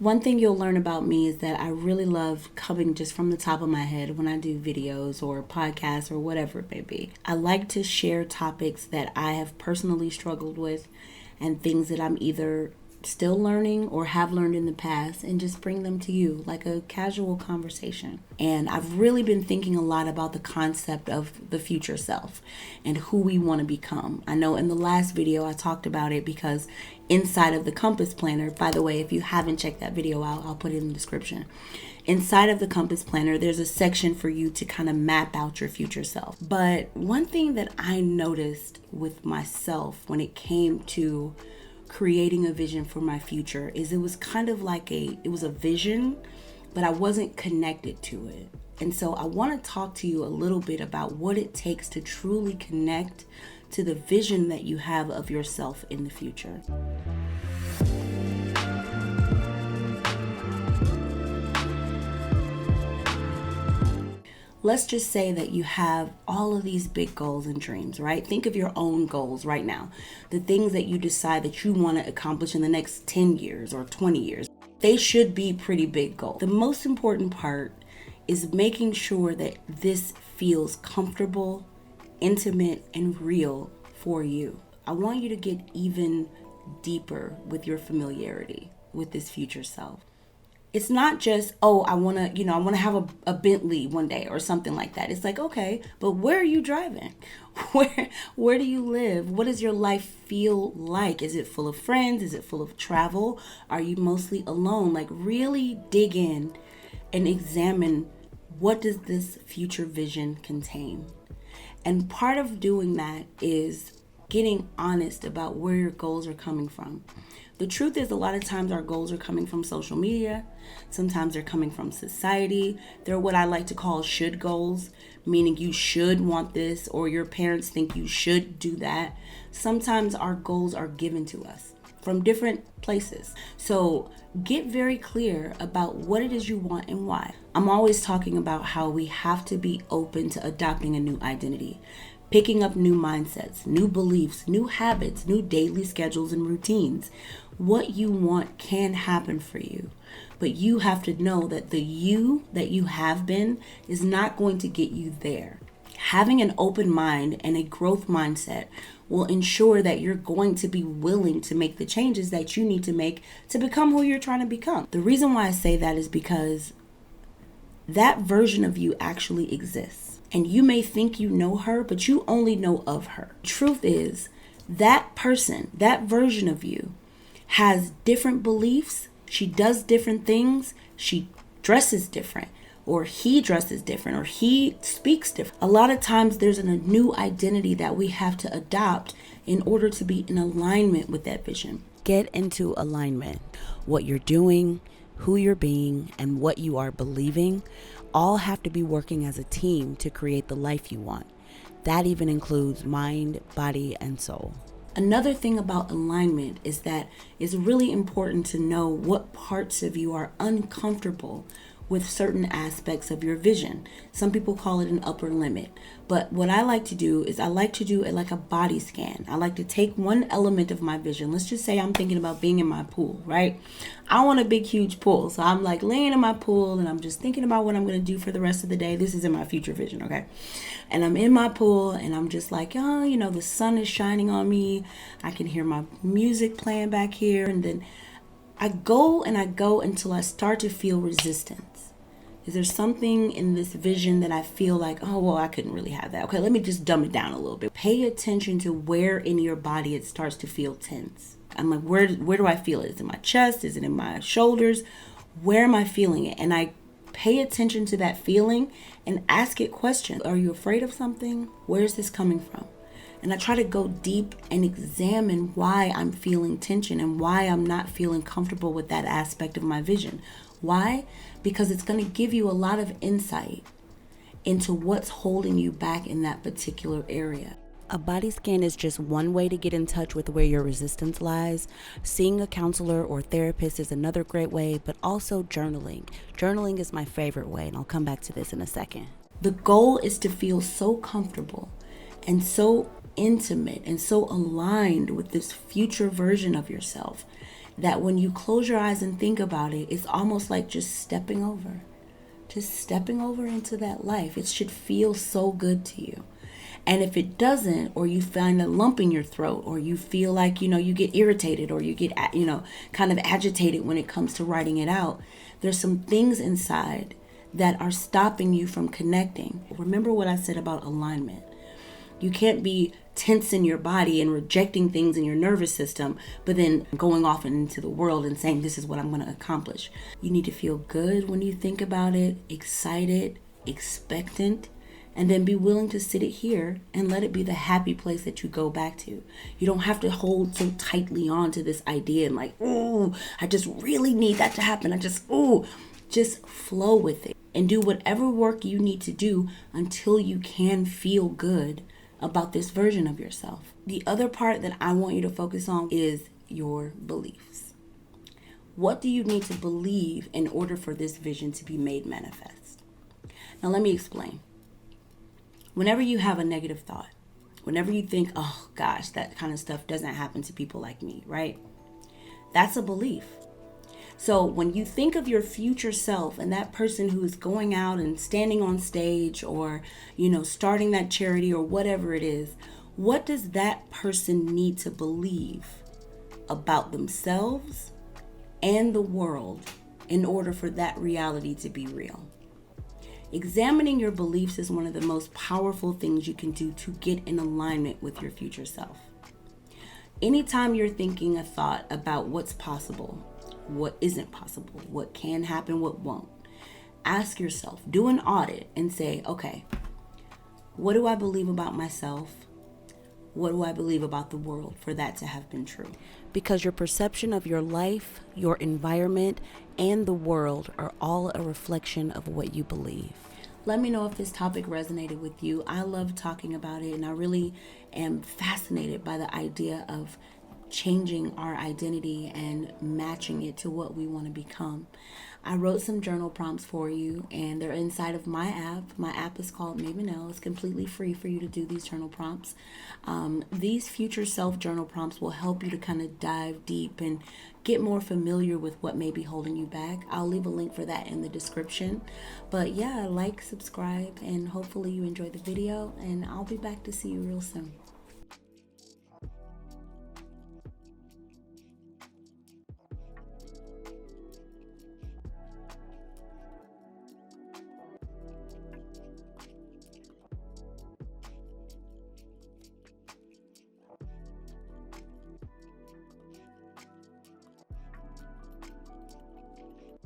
One thing you'll learn about me is that I really love coming just from the top of my head when I do videos or podcasts or whatever it may be. I like to share topics that I have personally struggled with and things that I'm either still learning or have learned in the past, and just bring them to you like a casual conversation. And I've really been thinking a lot about the concept of the future self and who we want to become. I know in the last video I talked about it because inside of the compass planner, by the way, if you haven't checked that video out, I'll put it in the description. Inside of the compass planner, there's a section for you to kind of map out your future self. But one thing that I noticed with myself when it came to creating a vision for my future is it was kind of like it was a vision, but I wasn't connected to it. And so I want to talk to you a little bit about what it takes to truly connect to the vision that you have of yourself in the future. Let's just say that you have all of these big goals and dreams, right? Think of your own goals right now. The things that you decide that you want to accomplish in the next 10 years or 20 years. They should be pretty big goals. The most important part is making sure that this feels comfortable, intimate, and real for you. I want you to get even deeper with your familiarity with this future self. It's not just, I want to have a Bentley one day or something like that. It's like, okay, but where are you driving? Where do you live? What does your life feel like? Is it full of friends? Is it full of travel? Are you mostly alone? Like, really dig in and examine, what does this future vision contain? And part of doing that is getting honest about where your goals are coming from. The truth is, a lot of times our goals are coming from social media. Sometimes they're coming from society. They're what I like to call should goals, meaning you should want this, or your parents think you should do that. Sometimes our goals are given to us from different places. So get very clear about what it is you want and why. I'm always talking about how we have to be open to adopting a new identity, picking up new mindsets, new beliefs, new habits, new daily schedules and routines. What you want can happen for you, but you have to know that the you that you have been is not going to get you there. Having an open mind and a growth mindset will ensure that you're going to be willing to make the changes that you need to make to become who you're trying to become. The reason why I say that is because that version of you actually exists. And you may think you know her, but you only know of her. Truth is, that person, that version of you, has different beliefs. She does different things. She dresses different, or he dresses different, or he speaks different. A lot of times there's a new identity that we have to adopt in order to be in alignment with that vision. Get into alignment. What you're doing, who you're being, and what you are believing all have to be working as a team to create the life you want. That even includes mind, body, and soul. Another thing about alignment is that it's really important to know what parts of you are uncomfortable with certain aspects of your vision. Some people call it an upper limit. But what I like to do is I like to do it like a body scan. I like to take one element of my vision. Let's just say I'm thinking about being in my pool, right? I want a big, huge pool. So I'm like laying in my pool and I'm just thinking about what I'm going to do for the rest of the day. This is in my future vision, okay? And I'm in my pool and I'm just like, the sun is shining on me. I can hear my music playing back here. And then I go until I start to feel resistance. Is there something in this vision that I feel like, I couldn't really have that. Okay, let me just dumb it down a little bit. Pay attention to where in your body it starts to feel tense. I'm like, where do I feel it? Is it in my chest? Is it in my shoulders? Where am I feeling it? And I pay attention to that feeling and ask it questions. Are you afraid of something? Where is this coming from? And I try to go deep and examine why I'm feeling tension and why I'm not feeling comfortable with that aspect of my vision. Why? Because it's going to give you a lot of insight into what's holding you back in that particular area. A body scan is just one way to get in touch with where your resistance lies. Seeing a counselor or therapist is another great way, but also journaling. Journaling is my favorite way, and I'll come back to this in a second. The goal is to feel so comfortable and so intimate and so aligned with this future version of yourself that when you close your eyes and think about it, it's almost like just stepping over into that life. It should feel so good to you. And if it doesn't, or you find a lump in your throat, or you feel like, you get irritated, or you get, kind of agitated when it comes to writing it out, there's some things inside that are stopping you from connecting. Remember what I said about alignment. You can't be tense in your body and rejecting things in your nervous system, but then going off into the world and saying, this is what I'm going to accomplish. You need to feel good when you think about it, excited, expectant, and then be willing to sit it here and let it be the happy place that you go back to. You don't have to hold so tightly on to this idea and like, ooh, I just really need that to happen. Just flow with it and do whatever work you need to do until you can feel good about this version of yourself. The other part that I want you to focus on is your beliefs. What do you need to believe in order for this vision to be made manifest? Now, let me explain. Whenever you have a negative thought, whenever you think, oh gosh, that kind of stuff doesn't happen to people like me, right? That's a belief. So when you think of your future self and that person who is going out and standing on stage or, starting that charity or whatever it is, what does that person need to believe about themselves and the world in order for that reality to be real? Examining your beliefs is one of the most powerful things you can do to get in alignment with your future self. Anytime you're thinking a thought about what's possible, what isn't possible, what can happen, what won't, ask yourself, do an audit and say, okay, what do I believe about myself? What do I believe about the world for that to have been true? Because your perception of your life, your environment, and the world are all a reflection of what you believe. Let me know if this topic resonated with you. I love talking about it, and I really am fascinated by the idea of changing our identity and matching it to what we want to become. I wrote some journal prompts for you, and they're inside of my app. My app is called Mavenelle. It's completely free for you to do these journal prompts. These future self journal prompts will help you to kind of dive deep and get more familiar with what may be holding you back. I'll leave a link for that in the description. But yeah, like, subscribe, and hopefully you enjoyed the video, and I'll be back to see you real soon.